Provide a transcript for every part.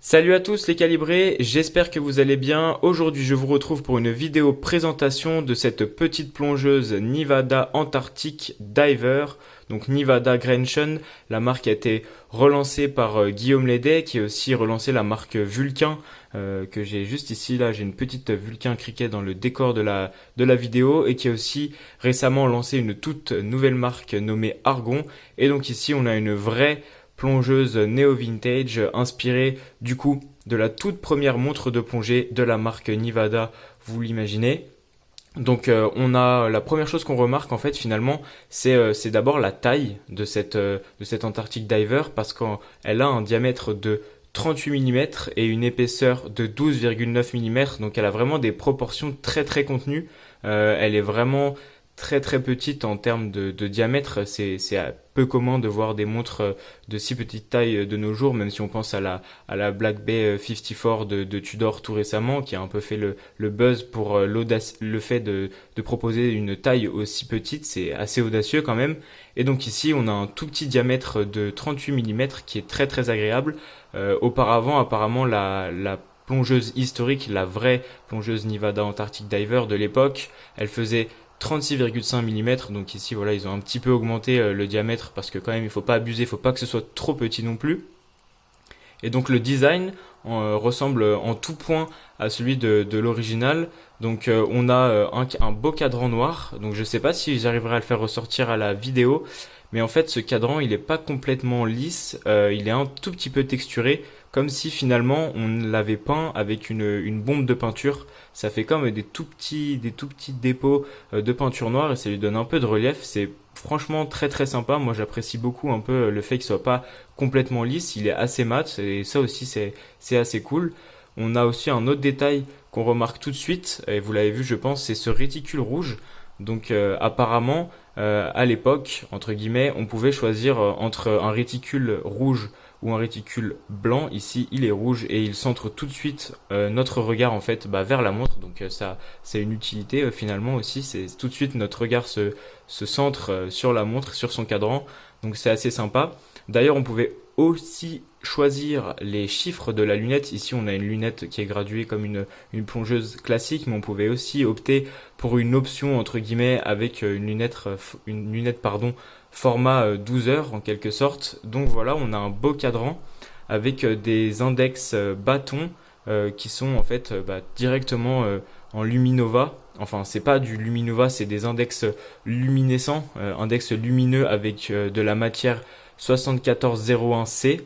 Salut à tous les calibrés, j'espère que vous allez bien. Aujourd'hui je vous retrouve pour une vidéo présentation de cette petite plongeuse Nivada Antarctic Diver, donc Nivada Grenchen. La marque a été relancée par Guillaume Lédet qui a aussi relancé la marque Vulcain que j'ai juste ici. Là j'ai une petite Vulcain Cricket dans le décor de la vidéo et qui a aussi récemment lancé une toute nouvelle marque nommée Argon. Et donc ici on a une vraie plongeuse néo-vintage inspirée du coup de la toute première montre de plongée de la marque Nivada, vous l'imaginez. Donc on a la première chose qu'on remarque en fait finalement c'est d'abord la taille de cette Antarctic Diver parce qu'elle a un diamètre de 38 mm et une épaisseur de 12,9 mm, donc elle a vraiment des proportions très très contenues. Elle est vraiment très très petite en termes de diamètre. C'est peu commun de voir des montres de si petite taille de nos jours, même si on pense à la Black Bay 54 de Tudor tout récemment, qui a un peu fait le buzz pour le fait de proposer une taille aussi petite. C'est assez audacieux quand même. Et donc ici, on a un tout petit diamètre de 38 mm qui est très très agréable. Auparavant, apparemment, la plongeuse historique, la vraie plongeuse Nivada Antarctic Diver de l'époque, elle faisait 36,5 mm, donc ici voilà ils ont un petit peu augmenté le diamètre parce que quand même il faut pas abuser, il faut pas que ce soit trop petit non plus. Et donc le design ressemble en tout point à celui de l'original. Donc on a un beau cadran noir, donc je sais pas si j'arriverai à le faire ressortir à la vidéo, mais en fait ce cadran il est pas complètement lisse, il est un tout petit peu texturé, comme si finalement on l'avait peint avec une bombe de peinture. Ça fait comme des tout petits dépôts de peinture noire et ça lui donne un peu de relief. C'est franchement très très sympa. Moi j'apprécie beaucoup un peu le fait qu'il soit pas complètement lisse, il est assez mat et ça aussi c'est assez cool. On a aussi un autre détail qu'on remarque tout de suite, et vous l'avez vu je pense, c'est ce réticule rouge. Donc apparemment à l'époque, entre guillemets, on pouvait choisir entre un réticule rouge ou un réticule blanc. Ici il est rouge et il centre tout de suite notre regard en fait vers la montre. Donc ça c'est une utilité finalement aussi, c'est tout de suite notre regard se centre sur la montre, sur son cadran. Donc c'est assez sympa. D'ailleurs on pouvait aussi choisir les chiffres de la lunette. Ici, on a une lunette qui est graduée comme une plongeuse classique, mais on pouvait aussi opter pour une option, entre guillemets, avec une lunette pardon, format 12 heures en quelque sorte. Donc voilà, on a un beau cadran avec des index bâtons qui sont en fait directement en Luminova. Enfin, c'est pas du Luminova, c'est des index luminescents, index lumineux avec de la matière 7401C.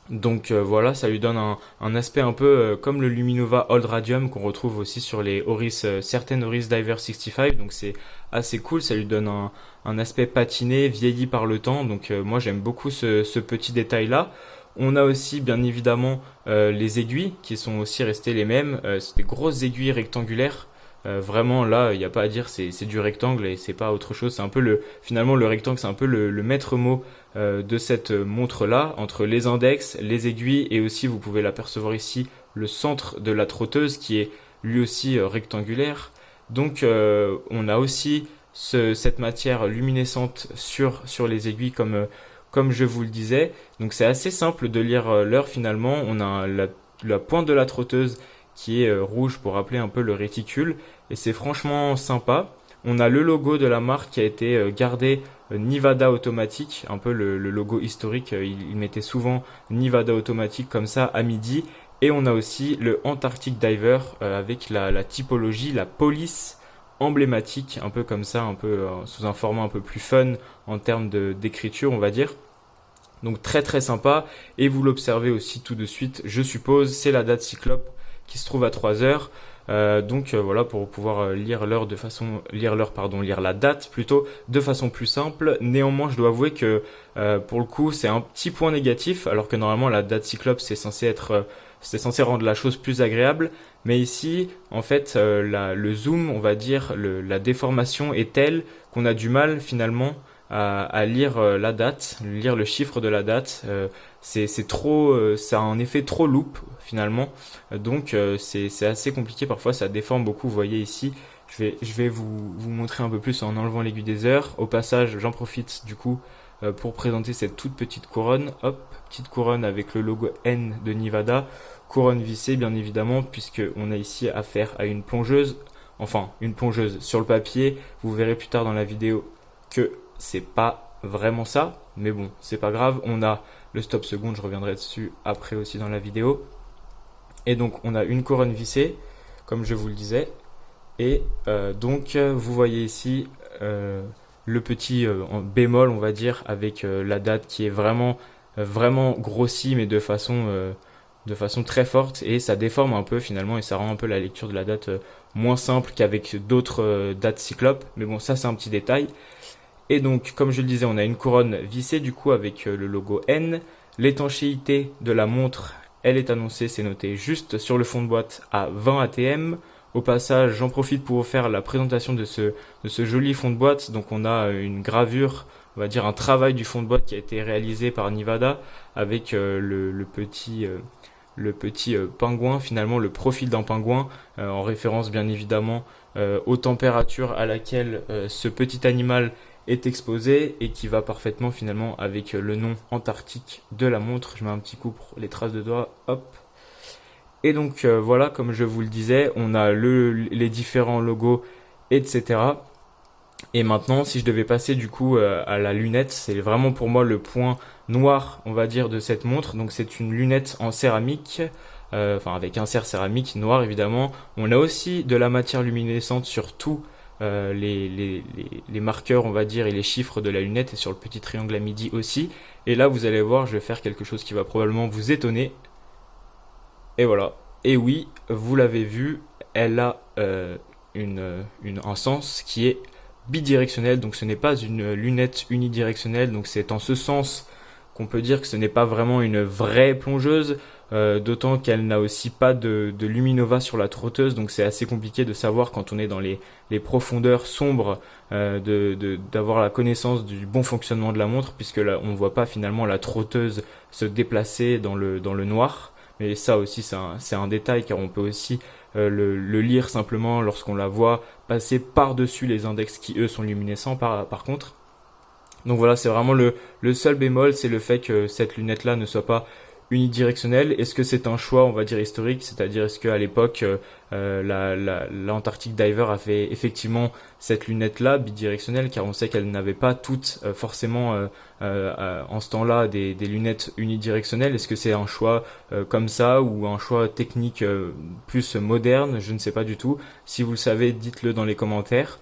Donc voilà, ça lui donne un aspect un peu comme le Luminova Old Radium qu'on retrouve aussi sur les Oris, certaines Oris Diver 65. Donc c'est assez cool, ça lui donne un aspect patiné, vieilli par le temps. Donc moi j'aime beaucoup ce petit détail là. On a aussi bien évidemment les aiguilles qui sont aussi restées les mêmes. C'est des grosses aiguilles rectangulaires. Vraiment là, il n'y a pas à dire, c'est du rectangle et c'est pas autre chose. C'est un peu finalement le rectangle, c'est un peu le maître mot de cette montre là, entre les index, les aiguilles et aussi vous pouvez l'apercevoir ici le centre de la trotteuse qui est lui aussi rectangulaire. Donc on a aussi cette matière luminescente sur les aiguilles comme je vous le disais. Donc c'est assez simple de lire l'heure finalement. On a la pointe de la trotteuse qui est rouge pour rappeler un peu le réticule et c'est franchement sympa. On a le logo de la marque qui a été gardé Nivada Automatique, un peu le logo historique, il mettait souvent Nivada Automatique comme ça à midi. Et on a aussi le Antarctic Diver avec la typologie, la police emblématique, un peu comme ça, un peu sous un format un peu plus fun en termes d'écriture on va dire. Donc très très sympa et vous l'observez aussi tout de suite je suppose, c'est la date cyclope qui se trouve à 3 heures. Donc voilà pour pouvoir lire la date plutôt de façon plus simple. Néanmoins, je dois avouer que pour le coup, c'est un petit point négatif, alors que normalement la date cyclope c'est censé rendre la chose plus agréable. Mais ici, en fait, le zoom, on va dire, la déformation est telle qu'on a du mal finalement à lire la date, lire le chiffre de la date. C'est trop, ça a un effet trop loupe finalement. Donc c'est assez compliqué parfois, ça déforme beaucoup. Vous voyez ici, je vais vous montrer un peu plus en enlevant l'aiguille des heures. Au passage, j'en profite du coup pour présenter cette toute petite couronne. Hop, petite couronne avec le logo N de Nivada, couronne vissée bien évidemment, puisque on a ici affaire à une plongeuse, enfin une plongeuse sur le papier. Vous verrez plus tard dans la vidéo que c'est pas vraiment ça, mais bon, c'est pas grave. On a le stop seconde, je reviendrai dessus après aussi dans la vidéo. Et donc on a une couronne vissée, comme je vous le disais. Et donc vous voyez ici le petit bémol, on va dire, avec la date qui est vraiment grossie, mais de façon très forte, et ça déforme un peu finalement, et ça rend un peu la lecture de la date moins simple qu'avec d'autres dates cyclopes. Mais bon, ça c'est un petit détail. Et donc, comme je le disais, on a une couronne vissée du coup avec le logo N. L'étanchéité de la montre, elle est annoncée, c'est noté juste sur le fond de boîte à 20 ATM. Au passage, j'en profite pour vous faire la présentation de ce joli fond de boîte. Donc on a une gravure, on va dire un travail du fond de boîte qui a été réalisé par Nivada avec le petit pingouin, finalement le profil d'un pingouin, en référence bien évidemment aux températures à laquelle ce petit animal est exposé, et qui va parfaitement finalement avec le nom antarctique de la montre. Je mets un petit coup pour les traces de doigts, hop. Et donc voilà, comme je vous le disais, on a les différents logos, etc. Et maintenant, si je devais passer du coup à la lunette, c'est vraiment pour moi le point noir, on va dire, de cette montre. Donc c'est une lunette en céramique, enfin avec insert céramique noir évidemment. On a aussi de la matière luminescente sur tous les marqueurs, on va dire, et les chiffres de la lunette, et sur le petit triangle à midi aussi. Et là, vous allez voir, je vais faire quelque chose qui va probablement vous étonner. Et voilà. Et oui, vous l'avez vu, elle a un sens qui est bidirectionnel. Donc ce n'est pas une lunette unidirectionnelle. Donc c'est en ce sens qu'on peut dire que ce n'est pas vraiment une vraie plongeuse. D'autant qu'elle n'a aussi pas de luminova sur la trotteuse. Donc c'est assez compliqué de savoir, quand on est dans les profondeurs sombres, d'avoir la connaissance du bon fonctionnement de la montre, puisque là on ne voit pas finalement la trotteuse se déplacer dans le noir. Mais ça aussi c'est un détail, car on peut aussi le lire simplement lorsqu'on la voit passer par-dessus les index qui eux sont luminescents par contre. Donc voilà, c'est vraiment le seul bémol, c'est le fait que cette lunette là ne soit pas unidirectionnelle. Est-ce que c'est un choix, on va dire, historique, c'est-à-dire est-ce qu'à l'époque l'Antarctic Diver a fait effectivement cette lunette là bidirectionnelle, car on sait qu'elle n'avait pas toutes forcément en ce temps-là des lunettes unidirectionnelles. Est-ce que c'est un choix comme ça, ou un choix technique plus moderne? Je ne sais pas du tout. Si vous le savez, dites-le dans les commentaires.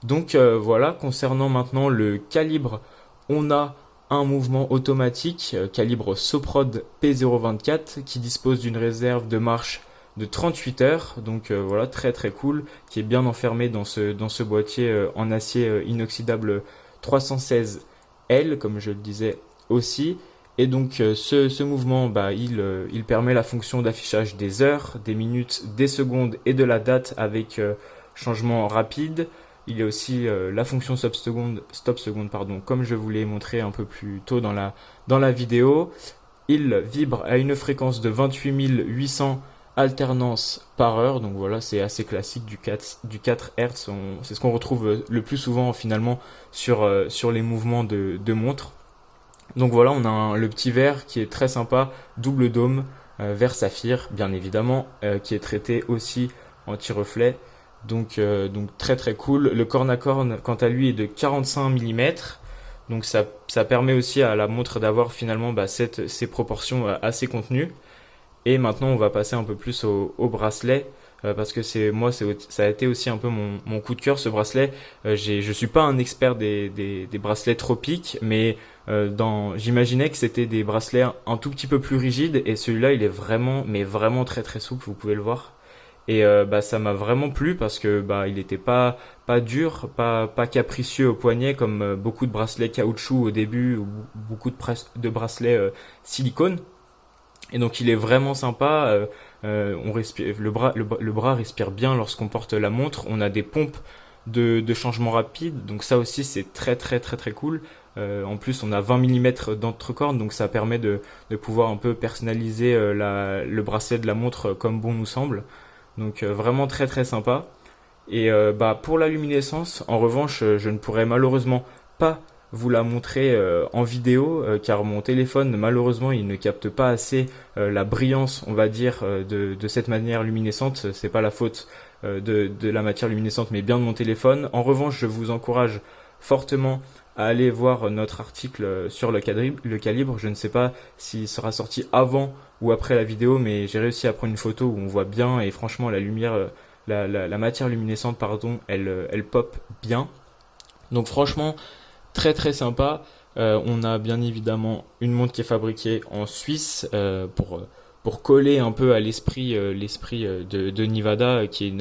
Donc voilà, concernant maintenant le calibre, on a un mouvement automatique calibre Soprod P024 qui dispose d'une réserve de marche de 38 heures. Donc voilà, très très cool, qui est bien enfermé dans ce boîtier en acier inoxydable 316L, comme je le disais aussi. Et donc ce mouvement, il permet la fonction d'affichage des heures, des minutes, des secondes et de la date avec changement rapide. Il y a aussi la fonction stop seconde, comme je vous l'ai montré un peu plus tôt dans la vidéo. Il vibre à une fréquence de 28 800 alternances par heure. Donc voilà, c'est assez classique du 4 Hz. C'est ce qu'on retrouve le plus souvent finalement sur les mouvements de montre. Donc voilà, on a le petit verre qui est très sympa, double dôme, verre saphir bien évidemment, qui est traité aussi anti-reflet. Donc très très cool. Le corne à corne, quant à lui, est de 45 mm. Donc ça permet aussi à la montre d'avoir finalement ces proportions assez contenues. Et maintenant on va passer un peu plus au bracelet, parce que ça a été aussi un peu mon coup de cœur, ce bracelet. Je suis pas un expert des bracelets tropiques, mais j'imaginais que c'était des bracelets un tout petit peu plus rigides, et celui-là il est vraiment très très souple, vous pouvez le voir. Et ça m'a vraiment plu, parce que il était pas dur, pas capricieux au poignet comme beaucoup de bracelets caoutchouc au début, ou beaucoup de bracelets silicone. Et donc il est vraiment sympa. On respire, le bras respire bien lorsqu'on porte la montre. On a des pompes de changement rapide, donc ça aussi c'est très très très très cool. En plus on a 20 mm d'entrecorne, donc ça permet de pouvoir un peu personnaliser le bracelet de la montre comme bon nous semble. Donc vraiment très très sympa. Et pour la luminescence, en revanche, je ne pourrais malheureusement pas vous la montrer en vidéo, car mon téléphone, malheureusement, il ne capte pas assez la brillance, on va dire, de cette manière luminescente. C'est pas la faute de la matière luminescente, mais bien de mon téléphone. En revanche, je vous encourage fortement à aller voir notre article sur le calibre. Je ne sais pas s'il sera sorti avant ou après la vidéo, mais j'ai réussi à prendre une photo où on voit bien, et franchement, la lumière, la matière luminescente, pardon, elle pop bien. Donc franchement, très très sympa. On a bien évidemment une montre qui est fabriquée en Suisse pour coller un peu à l'esprit de Nivada, qui est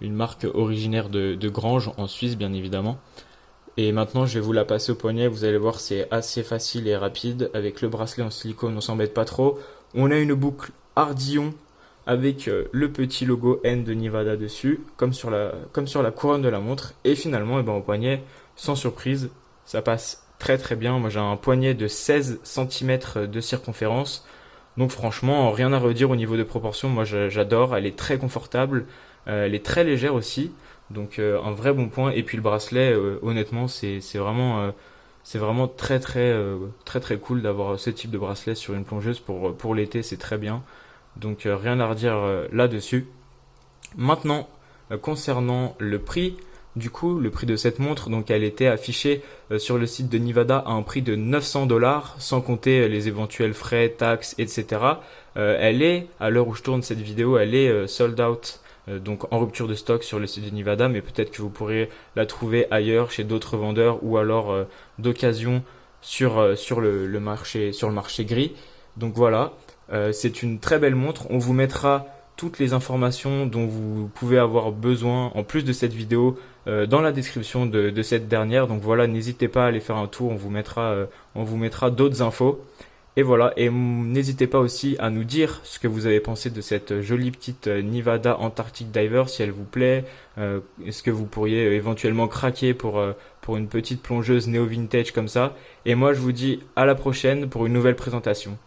une marque originaire de Granges en Suisse, bien évidemment. Et maintenant, je vais vous la passer au poignet. Vous allez voir, c'est assez facile et rapide. Avec le bracelet en silicone, on s'embête pas trop. On a une boucle Ardillon avec le petit logo N de Nivada dessus, comme sur la couronne de la montre. Et finalement, au poignet, sans surprise, ça passe très très bien. Moi, j'ai un poignet de 16 cm de circonférence. Donc franchement, rien à redire au niveau de proportion. Moi, j'adore. Elle est très confortable. Elle est très légère aussi. Donc un vrai bon point. Et puis le bracelet, honnêtement, c'est vraiment très très très cool d'avoir ce type de bracelet sur une plongeuse pour l'été. C'est très bien. Donc rien à redire là-dessus. Maintenant, concernant le prix, du coup, le prix de cette montre, donc elle était affichée sur le site de Nivada à un prix de 900 $, sans compter les éventuels frais, taxes, etc. Elle est, à l'heure où je tourne cette vidéo, elle est sold out, donc en rupture de stock sur le site de Nivada, mais peut-être que vous pourrez la trouver ailleurs chez d'autres vendeurs, ou alors d'occasion sur le marché gris. Donc voilà, c'est une très belle montre. On vous mettra toutes les informations dont vous pouvez avoir besoin en plus de cette vidéo dans la description de cette dernière. Donc voilà, n'hésitez pas à aller faire un tour, on vous mettra d'autres infos. Et voilà, et n'hésitez pas aussi à nous dire ce que vous avez pensé de cette jolie petite Nivada Antarctic Diver, si elle vous plaît. Est-ce que vous pourriez éventuellement craquer pour une petite plongeuse néo-vintage comme ça? Et moi, je vous dis à la prochaine pour une nouvelle présentation.